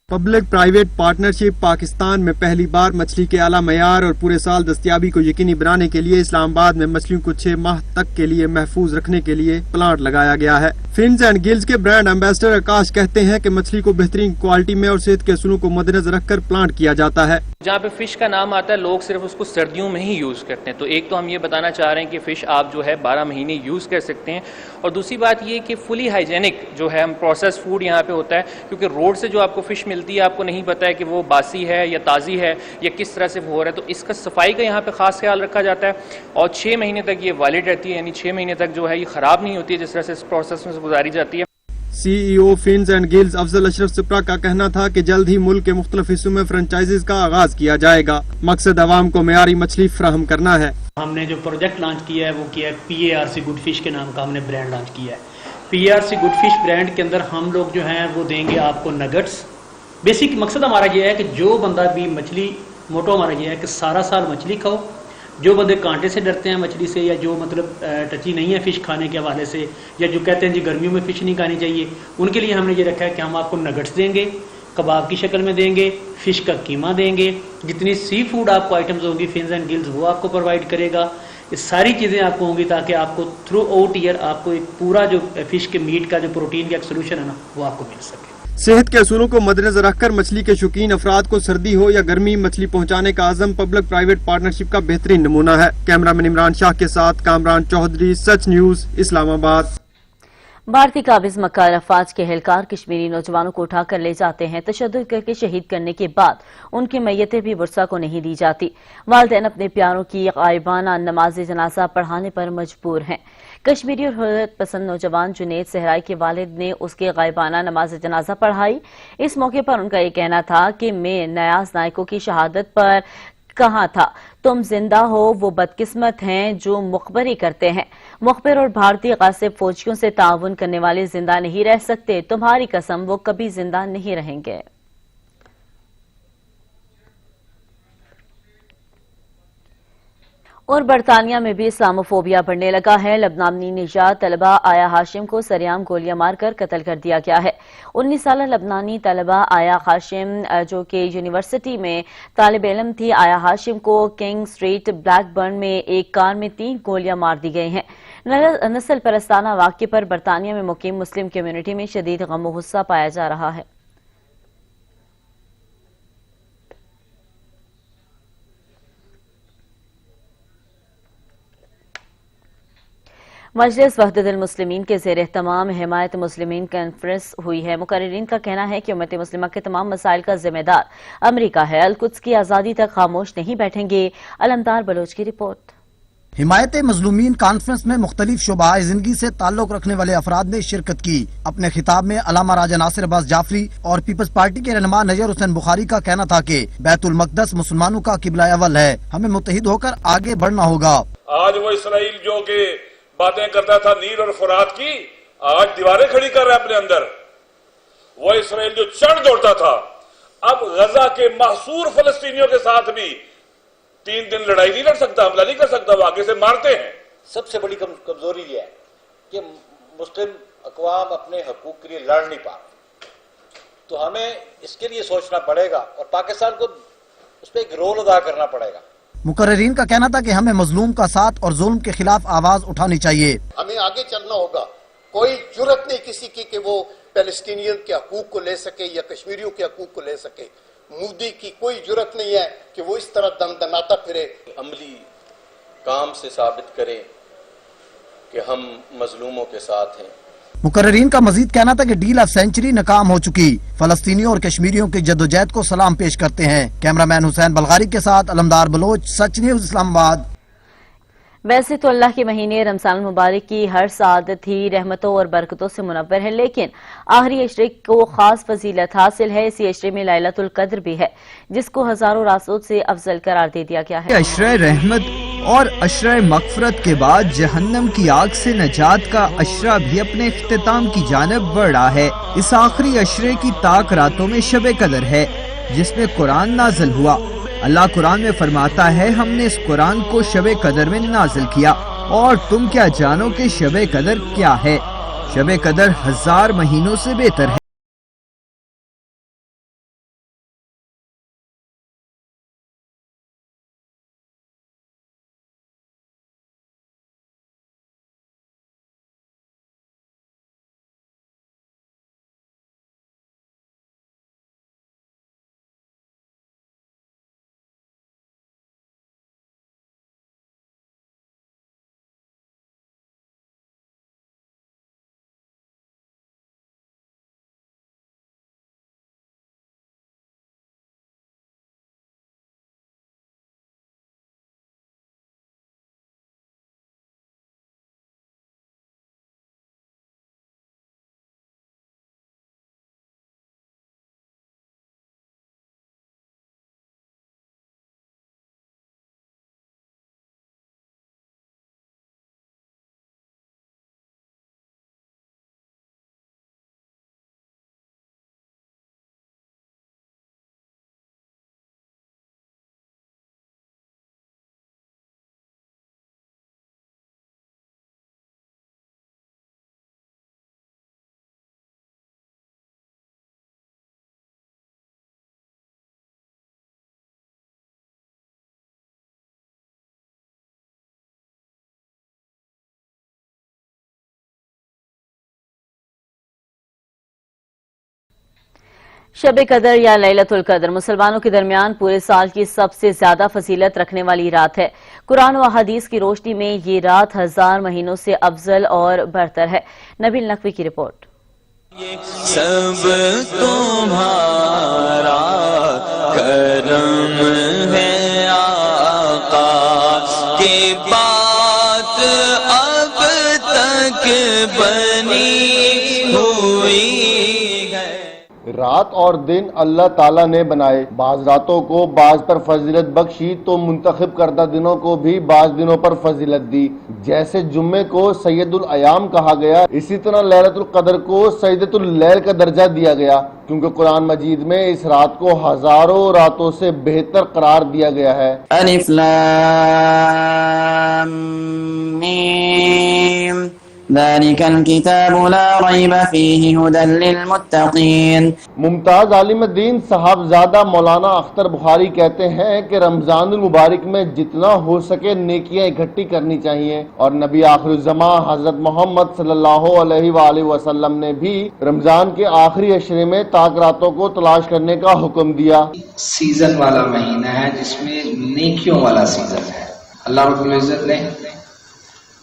S11: पब्लिक प्राइवेट पार्टनरशिप पाकिस्तान में पहली बार मछली के आला मयार और पूरे साल दस्तयाबी को यकीनी बनाने के लिए इस्लामाबाद में मछलियों को 6 माह तक के लिए महफूज रखने के लिए प्लांट लगाया गया है। फिन्स एंड गिल्स के ब्रांड एम्बेसडर आकाश कहते हैं कि मछली को बेहतरीन क्वालिटी में और सेहत के असूलों को मद्देनजर रखकर प्लांट किया जाता है।
S2: जहाँ पे फिश का नाम आता है लोग सिर्फ उसको सर्दियों में ही यूज करते हैं, तो एक तो हम ये बताना चाह रहे हैं कि फिश आप जो है 12 महीने यूज कर सकते हैं, और दूसरी बात ये कि फुली हाइजेनिक जो है हम प्रोसेस फूड यहाँ पे होता है, क्योंकि रोड से जो आपको फिश मिलती है आपको नहीं पता है कि वो बासी है या ताज़ी है या किस तरह से वो हो रहा है, तो इसका सफाई का यहाँ पे खास ख्याल रखा जाता है और 6 महीने तक ये वैलिड रहती है, यानी 6 महीने तक जो है ये खराब नहीं होती है जिस तरह से इस प्रोसेस में से गुजारी जाती है।
S11: CEO fins and gills Afzal Ashraf Shipra का कहना था कि जल्द ही मुल्क के मुख्तलिफ हिस्सों में फ्रेंचाइजीज का आगाज किया जाएगा। मकसद अवाम को मेयारी मछली फराहम करना है।
S5: हमने जो प्रोजेक्ट लॉन्च किया है वो किया है PARC गुड फिश के नाम का हमने ब्रांड लॉन्च किया है। PARC गुड फिश ब्रांड के अंदर हम लोग जो हैं वो देंगे आपको नगट्स। बेसिक मकसद हमारा ये है कि जो बंदा भी मछली, मोटो हमारा ये है कि सारा साल मछली खाओ। जो बंदे कांटे से डरते हैं मछली से, या जो मतलब टची नहीं है फिश खाने के हवाले से, या जो कहते हैं जी गर्मियों में फिश नहीं खानी चाहिए, उनके लिए हमने ये रखा है कि हम आपको नगट्स देंगे, कबाब की शक्ल में देंगे, फिश का कीमा देंगे, जितनी सी फूड आपको आइटम्स होंगी फिन्स एंड गिल्स वो आपको प्रोवाइड करेगा। ये सारी चीज़ें आपको होंगी ताकि आपको थ्रू आउट ईयर आपको एक पूरा जो फिश के मीट का जो प्रोटीन का एक सोल्यूशन है ना वो आपको मिल सके।
S11: सेहत के असूलों को मद्देनजर रखकर मछली के शौकीन अफराद को सर्दी हो या गर्मी मछली पहुंचाने का आज़म पब्लिक प्राइवेट पार्टनरशिप का बेहतरीन नमूना है। कैमरामैन इमरान शाह के साथ कामरान चौधरी, सच न्यूज़, इस्लामाबाद।
S1: भारतीय काबिज मक्कार अफवाज के एहलकार कश्मीरी नौजवानों को उठाकर ले जाते हैं। तशद्दुद करके शहीद करने के बाद उनकी मैयतें भी बुरसा को नहीं दी जाती। वालिदैन अपने प्यारों की गायबाना नमाज जनाजा पढ़ाने पर मजबूर हैं। कश्मीरी और हुर्रियत पसंद नौजवान जुनेद सहराई के वालिद ने उसके गायबाना नमाज जनाजा पढ़ाई। इस मौके पर उनका ये कहना था कि मैं नयाज नायकों की शहादत पर कहाँ था, तुम जिंदा हो, वो बदकिस्मत हैं जो मुखबरी करते हैं। मुखबिर और भारतीय गासिब फौजियों से ताउन करने वाले जिंदा नहीं रह सकते, तुम्हारी कसम वो कभी जिंदा नहीं रहेंगे। और बरतानिया में भी इस्लामोफोबिया बढ़ने लगा है। लबनानी निजात तलबा आया हाशिम को सरेआम गोलियां मारकर कत्ल कर दिया गया है। 19 साल लबनानी तलबा आया हाशिम जो कि यूनिवर्सिटी में तालिब इल्म थी, आया हाशिम को किंग स्ट्रीट ब्लैकबर्न में एक कार में 3 गोलियां मार दी गई हैं। नस्ल परस्ताना वाक़े पर बरतानिया में मुकीम मुस्लिम कम्युनिटी में शदीद गम व गुस्सा पाया जा रहा है। मजलिस वहदतुल मुस्लिमीन के ज़ेर एहतमाम हिमायत मुस्लिमीन कॉन्फ्रेंस हुई है। मुकर्रिरीन का कहना है कि उम्मत मुस्लिमा के तमाम मसाइल का जिम्मेदार अमरीका है। अल-कुद्स की आज़ादी तक खामोश नहीं बैठेंगे। अलमदार बलोच की रिपोर्ट।
S12: हिमायत मजलूमीन कॉन्फ्रेंस में मुख्तलिफ शोबाए जिंदगी से ताल्लुक रखने वाले अफराद ने शिरकत की। अपने खिताब में अलामा राजा नासिर अब्बास जाफरी और पीपल्स पार्टी के रहनुमा नजर हुसैन बुखारी का कहना था कि बैतुल मक़दस मुसलमानों का किबला अव्वल है, हमें मुत्तहिद होकर आगे बढ़ना होगा।
S7: आज वो इसराइल जो के बातें करता था नील और फुरात की, आज दीवारें खड़ी कर रहा है अपने अंदर। वो इसराइल जो चढ़ दौड़ता था, अब गजा के महसूर फलस्तीनियों के साथ भी 3 दिन लड़ाई नहीं लड़ सकता, हमला नहीं कर सकता, वो आगे से मारते हैं।
S8: सबसे बड़ी कमजोरी यह है कि मुस्लिम अक़वाम अपने हकूक के लिए लड़ नहीं पा रहे। तो हमें इसके लिए सोचना पड़ेगा और पाकिस्तान को उस पर एक रोल अदा करना पड़ेगा।
S12: मुकर्रिरीन का कहना था कि हमें मजलूम का साथ और जुल्म के खिलाफ आवाज उठानी चाहिए।
S23: हमें आगे चलना होगा। कोई जुर्रत नहीं किसी की कि वो पैलेस्टीनियन के हकूक को ले सके या कश्मीरियों के हकूक को ले सके। मोदी की कोई जुर्रत नहीं है कि वो इस तरह दमदमाता फिरे।
S7: अमली काम से साबित करें कि हम मजलूमों के साथ हैं।
S12: मुकर्रिरीन का मजीद कहना था कि डील ऑफ सेंचुरी नाकाम हो चुकी। फलस्तीनियों और कश्मीरियों की जद्दोजहद को सलाम पेश करते हैं। कैमरामैन हुसैन बलगारी के साथ अलमदार बलोच, सच न्यूज़ इस्लामाबाद।
S1: वैसे तो अल्लाह के महीने रमजान मुबारक की हर सादत ही रहमतों और बरकतों से मुनव्वर है, लेकिन आखिरी अशरे को खास फजीलत हासिल है। इसी अशरे में लैलतुल कद्र भी है, जिसको हजारों रासों से अफजल करार दे दिया गया है।
S24: अशरे रहमत और अशरे मगफरत के बाद जहन्नम की आग से नजात का अशरा भी अपने इख्तिताम की जानिब बढ़ रहा है। इस आखिरी अशरे की ताक रातों में शब कदर है, जिसमें कुरान नाजिल हुआ। अल्लाह कुरान में फरमाता है, हमने इस कुरान को शब कदर में नाजिल किया और तुम क्या जानो कि शब कदर क्या है। शब कदर 1000 महीनों से बेहतर है।
S1: شب قدر یا لیلۃ القدر مسلمانوں کے درمیان پورے سال کی سب سے زیادہ فضیلت رکھنے والی رات ہے۔ قرآن و حدیث کی روشنی میں یہ رات 1000 مہینوں سے افضل اور برتر ہے۔ نبیل نقوی کی رپورٹ۔
S4: سب تمہارا کرم ہے آقا کی بات اب تک بنی ہوئی ہے۔
S18: رات اور دن اللہ تعالیٰ نے بنائے، بعض راتوں کو بعض پر فضیلت بخشی تو منتخب کردہ دنوں کو بھی بعض دنوں پر فضیلت دی۔ جیسے جمعے کو سید الایام کہا گیا، اسی طرح لیلۃ القدر کو سیدۃ اللیل کا درجہ دیا گیا، کیونکہ قرآن مجید میں اس رات کو ہزاروں راتوں سے بہتر قرار دیا گیا ہے۔
S6: الف لام میم ذلك الكتاب لا ريب فيه هدى للمتقين۔
S18: ممتاز عالم دین صاحبزادہ مولانا اختر بخاری کہتے ہیں کہ رمضان المبارک میں جتنا ہو سکے نیکیاں اکٹھی کرنی چاہیے، اور نبی آخر الزماں حضرت محمد صلی اللہ علیہ وآلہ وسلم نے بھی رمضان کے آخری عشرے میں تاک راتوں کو تلاش کرنے کا حکم دیا۔
S9: سیزن والا مہینہ ہے جس میں نیکیوں والا سیزن ہے۔ اللہ رب العزت نے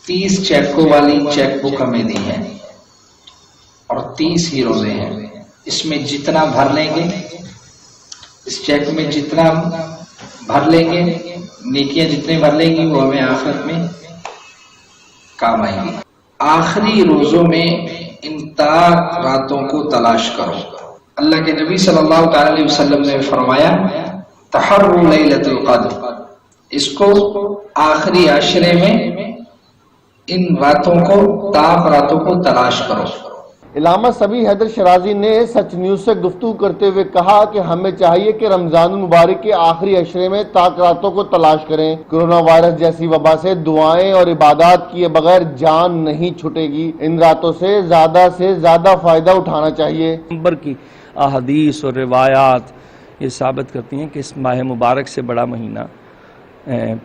S9: 30 چیکوں والی چیک بک ہمیں دی ہے اور 30 ہی روزے ہیں۔ اس میں جتنا بھر لیں گے، اس چیک میں جتنا بھر لیں گے، نیکیاں جتنے بھر لیں گی وہ ہمیں آخرت میں کام آئیں گی۔ آخری روزوں میں ان تاک راتوں کو تلاش کرو۔ اللہ کے نبی صلی اللہ تعالی علیہ وسلم نے فرمایا تحروا لیلۃ القدر، اس کو آخری عشرے میں ان راتوں کو تاک راتوں کو تلاش کرو۔
S18: علامہ سبی حیدر شرازی نے سچ نیوز سے گفتگو کرتے ہوئے کہا کہ ہمیں چاہیے کہ رمضان المبارک کے آخری عشرے میں تاک راتوں کو تلاش کریں۔ کرونا وائرس جیسی وبا سے دعائیں اور عبادات کیے بغیر جان نہیں چھٹے گی۔ ان راتوں سے زیادہ فائدہ اٹھانا چاہیے۔
S10: پیغمبر کی احادیث اور روایات یہ ثابت کرتی ہیں کہ اس ماہ مبارک سے بڑا مہینہ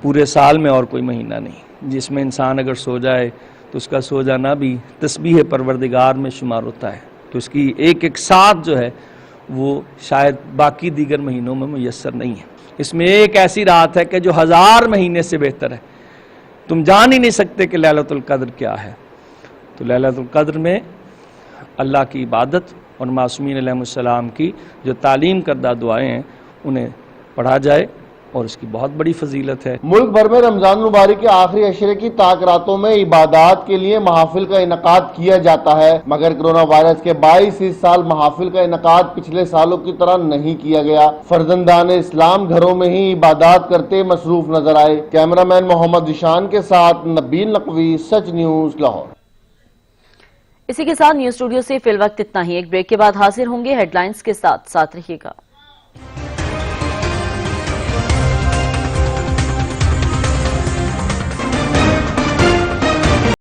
S10: پورے سال میں اور کوئی مہینہ نہیں، جس میں انسان اگر سو جائے تو اس کا سو جانا بھی تسبیح پروردگار میں شمار ہوتا ہے، تو اس کی ایک ایک ساتھ جو ہے وہ شاید باقی دیگر مہینوں میں میسر نہیں ہے۔ اس میں ایک ایسی رات ہے کہ جو 1000 مہینے سے بہتر ہے۔ تم جان ہی نہیں سکتے کہ لیلۃ القدر کیا ہے۔ تو لیلۃ القدر میں اللہ کی عبادت اور معصومین علیہ السلام کی جو تعلیم کردہ دعائیں ہیں انہیں پڑھا جائے، اور اس کی بہت بڑی فضیلت ہے۔
S18: ملک بھر میں رمضان المبارک کے آخری عشرے کی تاک راتوں میں عبادات کے لیے محافل کا انعقاد کیا جاتا ہے، مگر کرونا وائرس کے باعث اس سال محافل کا انعقاد پچھلے سالوں کی طرح نہیں کیا گیا۔ فرزندان اسلام گھروں میں ہی عبادات کرتے مصروف نظر آئے۔ کیمرہ مین محمد ذیشان کے ساتھ نبیل نقوی، سچ نیوز، لاہور۔
S1: اسی کے ساتھ نیوز اسٹوڈیو سے فی الوقت اتنا ہی۔ ایک بریک کے بعد حاضر ہوں گے ہیڈ لائنز کے ساتھ رہیے گا۔